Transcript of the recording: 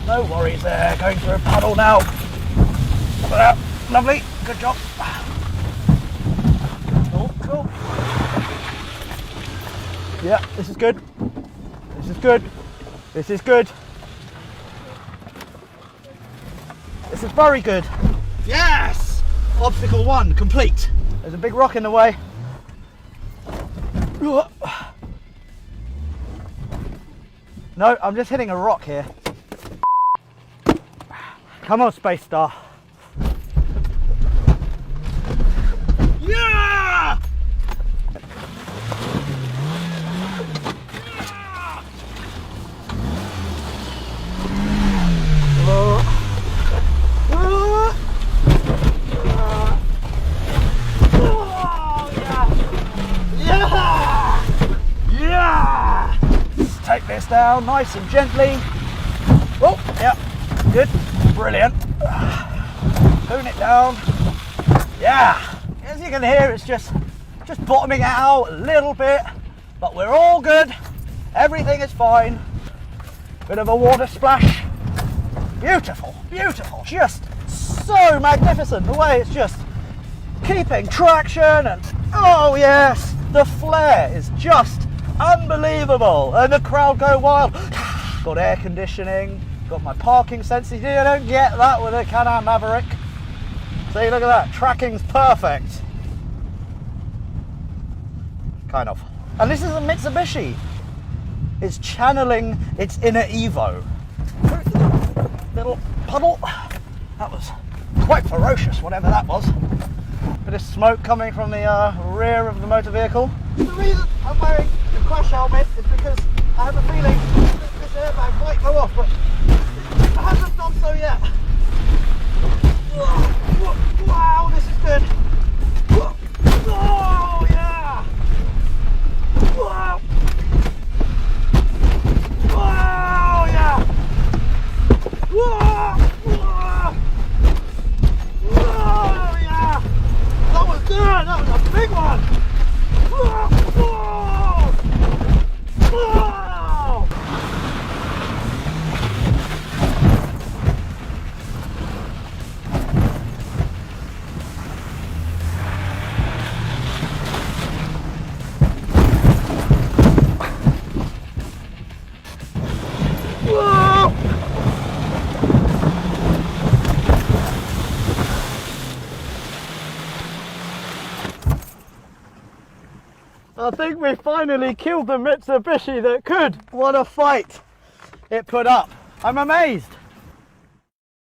No worries there, going through a puddle now. Lovely, good job. Oh, cool. Yeah, this is good. This is good. This is good. This is very good. Yes! Obstacle 1 complete. There's a big rock in the way. No, I'm just hitting a rock here. Come on, Space Star. Yeah! Yeah! Let's take this down nice and gently. Oh, yeah, good, brilliant. Tone it down. Yeah, as you can hear, it's just bottoming out a little bit, but we're all good. Everything is fine. Bit of a water splash. Beautiful, beautiful. Just so magnificent the way it's just keeping traction, and oh yes, the flare is just unbelievable, and the crowd go wild. Got air conditioning, got my parking sensors. You don't get that with a Can-Am Maverick. See, look at that, tracking's perfect. Kind of. And this is a Mitsubishi. It's channeling its inner Evo. Little puddle. That was quite ferocious, whatever that was. Bit of smoke coming from the rear of the motor vehicle. The reason I'm wearing the crash helmet is because I have a feeling this airbag might go off, but it hasn't done so yet. Wow, this is good. Oh yeah! Wow! Wow, yeah! Whoa! Whoa! Whoa, yeah! That was good! That was a big one! Whoa! Whoa! Whoa! I think we finally killed the Mitsubishi that could. What a fight it put up. I'm amazed.